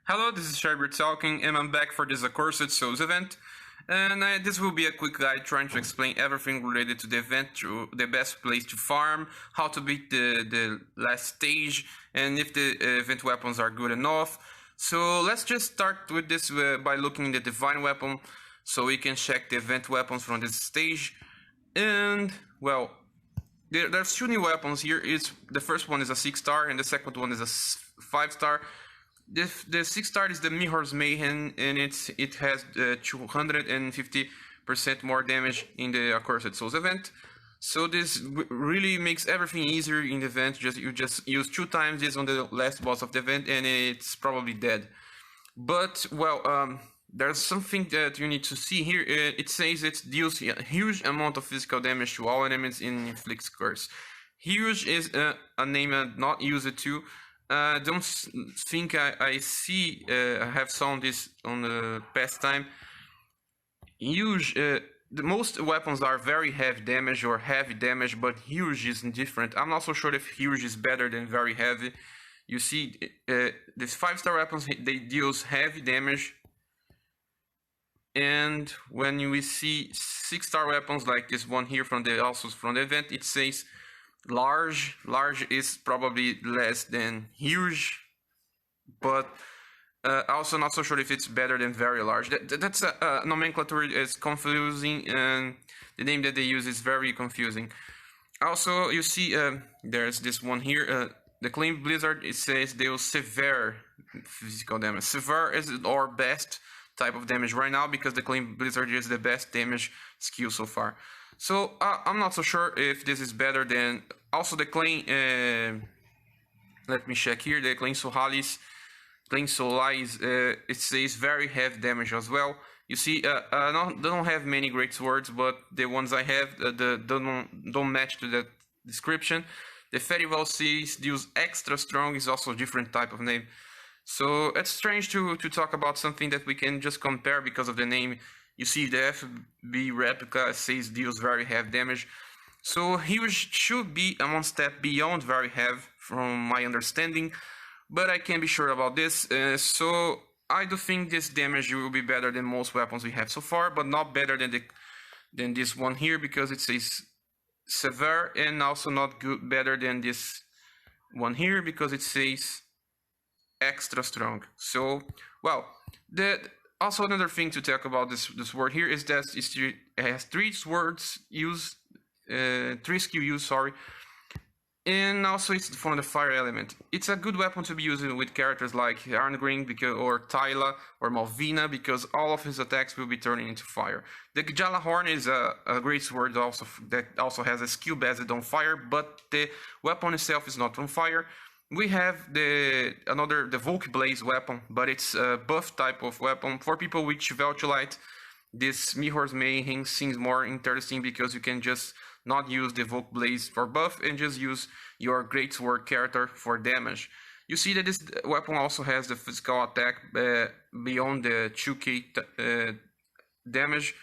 Hello, this is ScherBR talking, and I'm back for this Accursed Souls event. And this will be a quick guide trying to explain everything related to the event, to the best place to farm, how to beat the last stage, and if the event weapons are good enough. So let's just start with this by looking at the divine weapon, so we can check the event weapons from this stage. And well, there's two new weapons here. The first one is a 6-star, and the second one is a 5-star. The 6-star is the Mirror's Mayhem, and it has 250% more damage in the Accursed Souls event. So this really makes everything easier in the event. You just use 2 times this on the last boss of the event, and it's probably dead. But well, there's something that you need to see here. It says it deals a huge amount of physical damage to all enemies and inflicts curse. Huge is a name I'm not used to. Don't think I see I have saw this on the past time. Huge. The most weapons are very heavy damage or heavy damage, but huge is different. I'm not so sure if huge is better than very heavy. You see, these 5-star weapons, they deals heavy damage, and when we see 6-star weapons like this one here from the event, it says large. Large is probably less than huge, but also not so sure if it's better than very large. That's a nomenclature is confusing, and the name that they use is very confusing. Also, you see there's this one here, the Claim Blizzard. It says deal severe physical damage. Severe is our best type of damage right now because the Claim Blizzard is the best damage skill so far. So I'm not so sure if this is better than also the Claim. Let me check here. The Claim Solaris. Claim Solaris. It says very heavy damage as well. You see, they don't have many great swords, but the ones I have don't match to that description. The Festival says deals extra strong is also a different type of name. So it's strange to talk about something that we can just compare because of the name. You see the FB replica says deals very heavy damage. So he should be a one step beyond very heavy from my understanding, but I can't be sure about this. So I do think this damage will be better than most weapons we have so far, but not better than this one here because it says severe, and also not better than this one here because it says extra strong. So well, also another thing to talk about this word here is that it has 3 swords used, 3 skill use, sorry, and also it's from the fire element. It's a good weapon to be using with characters like Arngrim or Tyla or Malvina because all of his attacks will be turning into fire. The Jalahorn is a great sword also that also has a skill based on fire, but the weapon itself is not on fire. We have the Volk Blaze weapon, but it's a buff type of weapon. For people with Veltulite, this Mirror's Mayhem seems more interesting because you can just not use the Volk Blaze for buff and just use your Greatsword character for damage. You see that this weapon also has the physical attack beyond the 2k damage,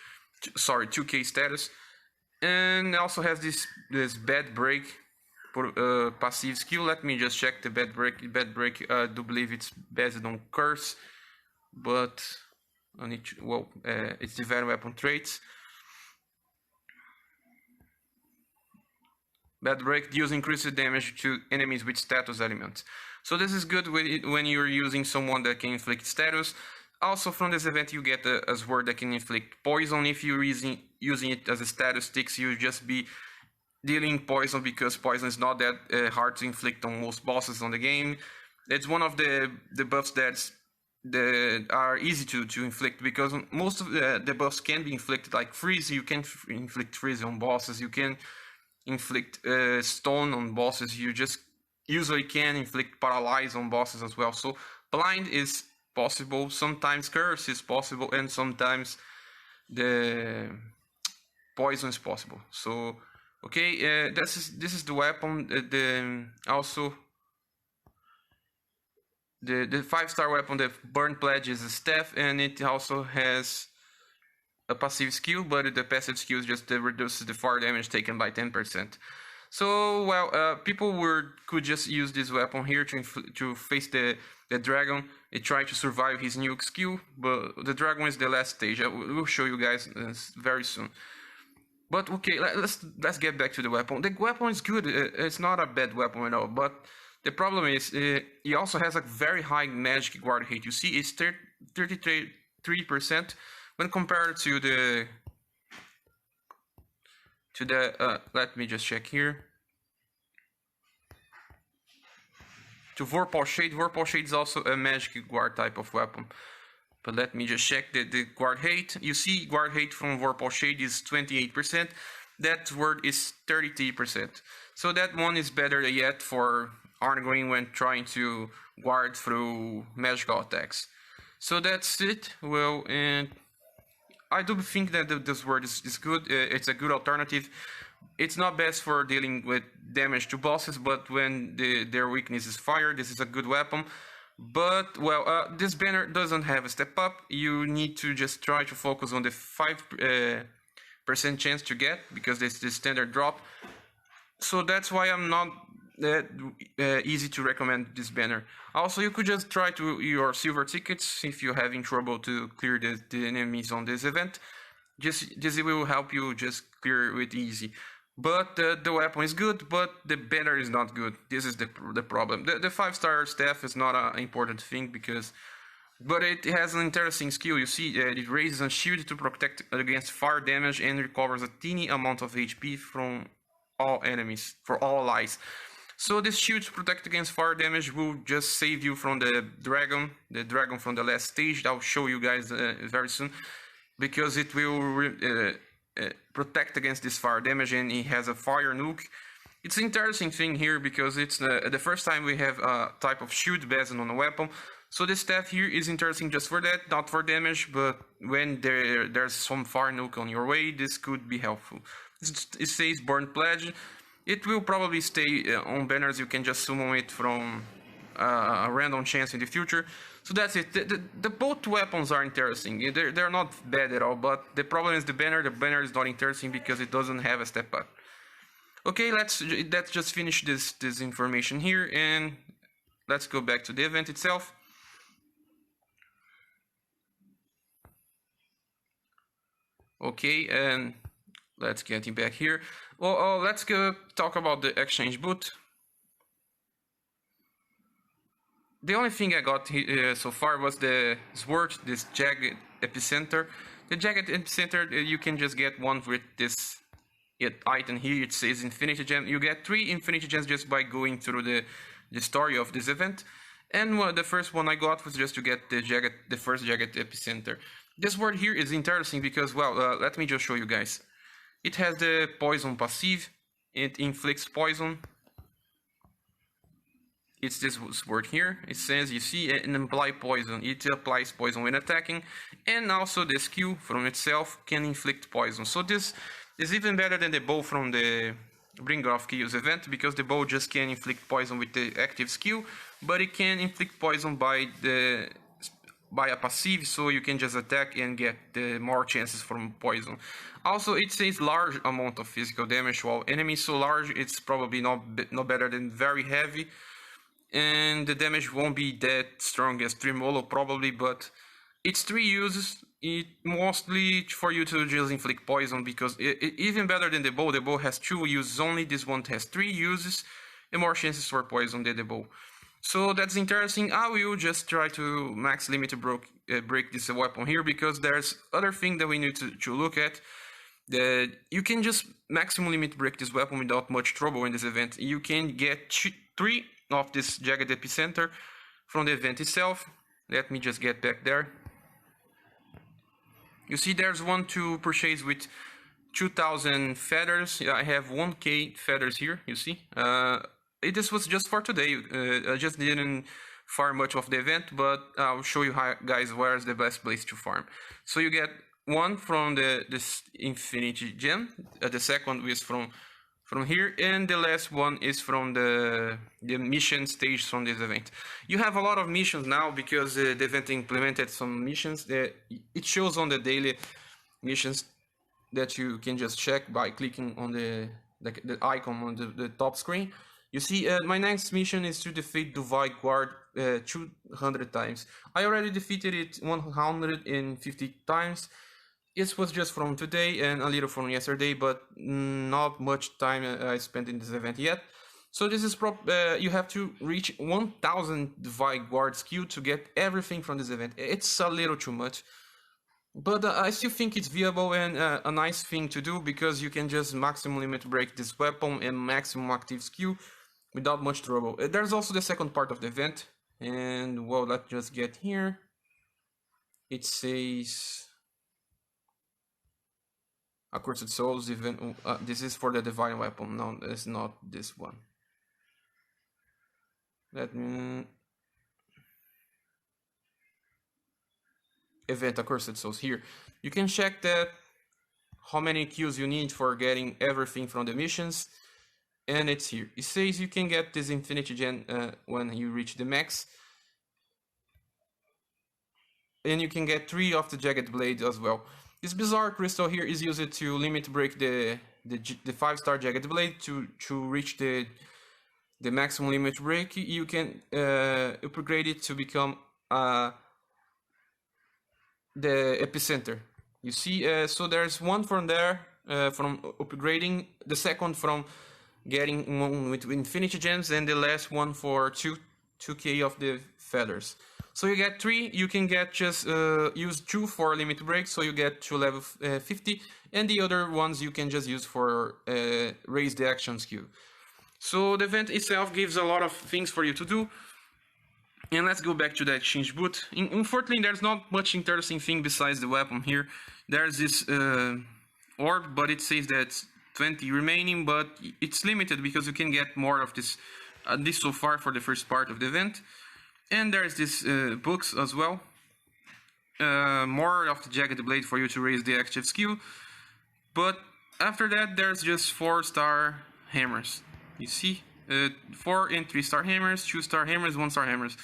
2k status, and also has this bad break passive skill. Let me just check the bad break. I do believe it's based on curse, but I need to, it's the very weapon traits. Bad break deals increased damage to enemies with status elements. So this is good when you're using someone that can inflict status. Also from this event you get a sword that can inflict poison. If you're using it as a status sticks, you just be dealing poison because poison is not that hard to inflict on most bosses on the game. It's one of the buffs that are easy to inflict because most of the buffs can be inflicted, like freeze. You can inflict freeze on bosses. You can inflict stone on bosses. You just usually can inflict paralyze on bosses as well. So blind is possible. Sometimes curse is possible, and sometimes the poison is possible. So okay, this is the weapon. Also the 5-star weapon, the Burn Pledge, is a staff, and it also has a passive skill, but the passive skill just reduces the fire damage taken by 10%. So well, people could just use this weapon here to face the the dragon. He tried to survive his nuke skill, but the dragon is the last stage. I will show you guys very soon. But okay, let's get back to the weapon. The weapon is good. It's not a bad weapon at all. But the problem is, he also has a very high magic guard hit. You see, it's 33% when compared to the let me just check here. To Vorpal Shade. Vorpal Shade is also a magic guard type of weapon. But let me just check the guard hate. You see, guard hate from Vorpal Shade is 28%. That word is 33%. So that one is better yet for Arngrim when trying to guard through magical attacks. So that's it. Well, and I do think that this word is good. It's a good alternative. It's not best for dealing with damage to bosses, but when their weakness is fire, this is a good weapon. But, well, this banner doesn't have a step up. You need to just try to focus on the 5% chance to get, because this is the standard drop. So that's why I'm not that easy to recommend this banner. Also, you could just try to your silver tickets if you're having trouble to clear the enemies on this event. This will help you just clear it easy. But the weapon is good, but the banner is not good. This is the problem. The 5-star staff is not an important thing, but it has an interesting skill. You see, it raises a shield to protect against fire damage and recovers a teeny amount of HP from all enemies, for all allies. So this shield to protect against fire damage will just save you from the dragon from the last stage. I'll show you guys very soon, because it will protect against this fire damage, and it has a fire nuke. It's an interesting thing here because it's the first time we have a type of shield based on a weapon. So this staff here is interesting just for that, not for damage, but when there's some fire nuke on your way, this could be helpful. It says Burn Pledge. It will probably stay on banners. You can just summon it from a random chance in the future. So that's it. The both weapons are interesting. They're not bad at all, but the problem is the banner. The banner is not interesting because it doesn't have a step up. Okay, let's just finish this information here, and let's go back to the event itself. Okay, and let's get him back here. Well, let's go talk about the exchange booth. The only thing I got so far was the sword, this jagged epicenter. The jagged epicenter, you can just get one with this item here. It says infinity gem. You get 3 infinity gems just by going through the story of this event. And the first one I got was just to get the first jagged epicenter. This word here is interesting because, well, let me just show you guys. It has the poison passive. It inflicts poison. It's this word here. It says, you see, an apply poison. It applies poison when attacking, and also the skill from itself can inflict poison. So this is even better than the bow from the Bringer of Chaos event, because the bow just can inflict poison with the active skill, but it can inflict poison by a passive, so you can just attack and get more chances from poison. Also, it says large amount of physical damage while enemies, so large it's probably not better than very heavy. And the damage won't be that strong as Tremolo probably, but it's 3 uses. It mostly for you to just inflict poison, because even better than the bow has 2 uses only. This one has 3 uses and more chances for poison than the bow. So that's interesting. I will just try to max limit to break this weapon here, because there's other thing that we need to look at. That you can just maximum limit break this weapon without much trouble in this event. You can get 3 of this jagged epicenter from the event itself. Let me just get back there. You see, there's one to purchase with 2,000 feathers. I have 1k feathers here, you see. This was just for today. I just didn't farm much of the event, but I'll show you guys where's the best place to farm. So you get 1 from this infinity gem. The second is from here, and the last one is from the mission stage from this event. You have a lot of missions now because the event implemented some missions. It shows on the daily missions that you can just check by clicking on the icon on the top screen. You see, my next mission is to defeat the Valkyrie 200 times. I already defeated it 150 times. It was just from today and a little from yesterday, but not much time I spent in this event yet. So this is you have to reach 1000 Valkyrie skill to get everything from this event. It's a little too much. But I still think it's viable and a nice thing to do, because you can just maximum limit break this weapon and maximum active skill without much trouble. There's also the second part of the event, and well, let's just get here. It says Accursed Souls event. This is for the divine weapon. No, it's not this one. Let me... Event Accursed Souls here. You can check that how many kills you need for getting everything from the missions, and it's here. It says you can get this infinity gem when you reach the max, and you can get 3 of the jagged blade as well. This bizarre crystal here is used to limit break the 5-star jagged blade to reach the maximum limit break. You can upgrade it to become the epicenter. You see, so there's one from there from upgrading, the second from getting one with infinity gems, and the last one for 2k of the feathers. So you get 3. You can get just use 2 for limit break, so you get to level 50, and the other ones you can just use for raise the action skill. So the event itself gives a lot of things for you to do. And let's go back to the exchange booth. Unfortunately, there's not much interesting thing besides the weapon here. There's this orb, but it says that 20 remaining, but it's limited because you can get more of this, at least so far for the first part of the event. And there's this books as well. More of the jagged blade for you to raise the active skill. But after that, there's just 4-star hammers. You see? 4 and 3-star hammers, 2-star hammers, 1-star hammers.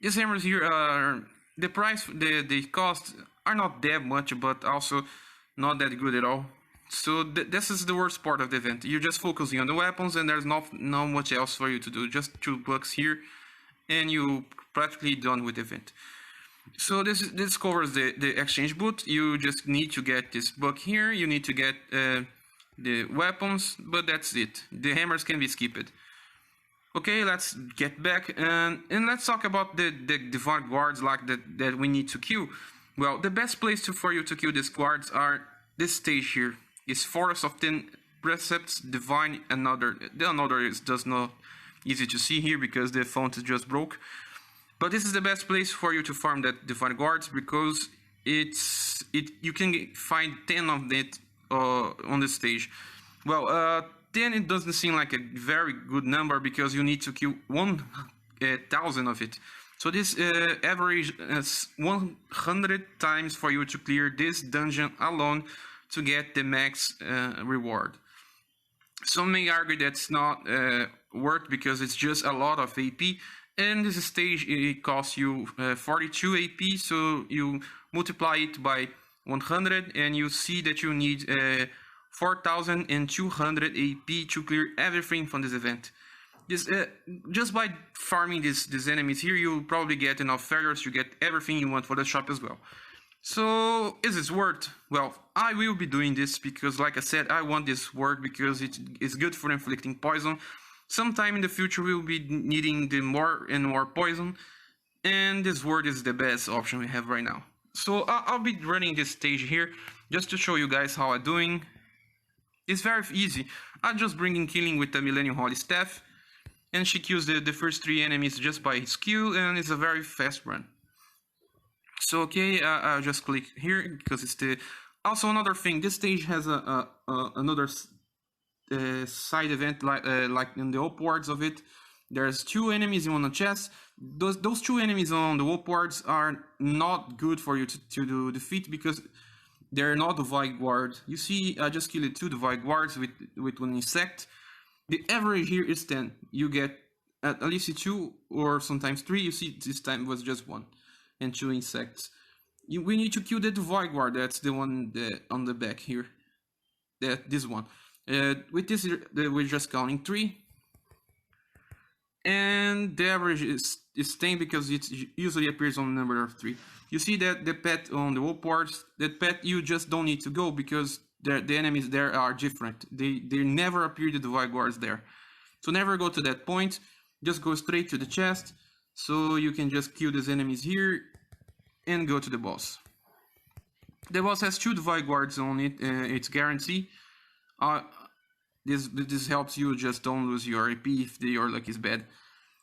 These hammers here are the price, the cost are not that much, but also not that good at all. So this is the worst part of the event. You're just focusing on the weapons, and there's not much else for you to do. Just $2 here, and you practically done with the event. So this covers the exchange booth. You just need to get this book here. You need to get the weapons, but that's it. The hammers can be skipped. Okay, let's get back and let's talk about the divine guards that we need to kill. Well, the best place for you to kill these guards are this stage here. It's Forest of 10 Precepts, Divine, Another. The Another is just not easy to see here because the font is just broke. But this is the best place for you to farm that divine guards, because you can find 10 of it on the stage. Well, 10 it doesn't seem like a very good number because you need to kill 1,000 of it. So this average is 100 times for you to clear this dungeon alone to get the max reward. Some may argue that's not worth because it's just a lot of AP, and this stage it costs you 42 AP, so you multiply it by 100 and you see that you need 4,200 AP to clear everything from this event. This just by farming these enemies here, you'll probably get enough feathers to get everything you want for the shop as well. So is this worth? Well, I will be doing this because, like I said, I want this word because it is good for inflicting poison. Sometime in the future we'll be needing the more and more poison, and this word is the best option we have right now. So I'll be running this stage here just to show you guys how I'm doing. It's very easy. I'm just bringing killing with the Millennium Holy Staff, and she kills the first 3 enemies just by skill, and it's a very fast run. So okay, I'll just click here because it's the... Also another thing, this stage has another side event like in the upwards of it. There's 2 enemies on the chest. Those 2 enemies on the upwards are not good for you to do defeat because they're not divine guard. You see, I just killed 2 divine guards with 1 insect. The average here is 10. You get at least 2 or sometimes 3. You see, this time was just 1 and 2 insects. We need to kill the divine guard. That's the one on the back here. This one. With this, we're just counting 3. and the average is 10 because it usually appears on the number of 3. You see that the pet on the wall parts, that pet you just don't need to go because the enemies there are different. They never appear the Divide Guards there. So never go to that point, just go straight to the chest, so you can just kill these enemies here and go to the boss. The boss has 2 Divide Guards on it, it's guaranteed. This helps you just don't lose your AP if your luck is bad.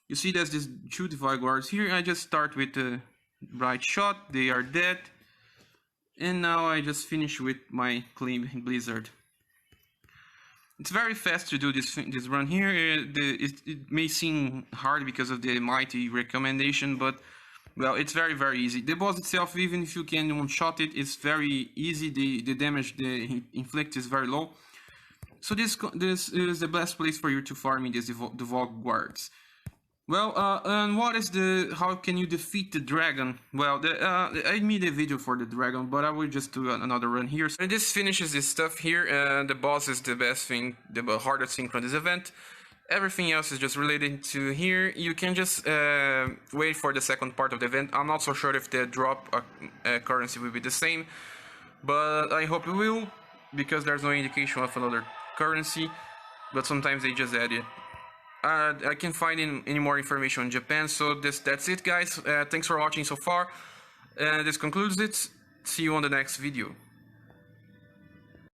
You see there's these 2 Divide Guards here. I just start with the Bright Shot, they are dead. And now I just finish with my Claim Blizzard. It's very fast to do this run here. It may seem hard because of the mighty recommendation, but well, it's very easy. The boss itself, even if you can one-shot it, it's very easy. The damage they inflict is very low. So this is the best place for you to farm in these Divide Guards. Well, and how can you defeat the dragon? Well, I made a video for the dragon, but I will just do another run here. And this finishes this stuff here. The boss is the best thing, the hardest thing from this event. Everything else is just related to here. You can just wait for the second part of the event. I'm not so sure if the drop currency will be the same, but I hope it will, because there's no indication of another currency, but sometimes they just add it. I can't find any more information on Japan, so that's it, guys. Thanks for watching so far. This concludes it. See you on the next video.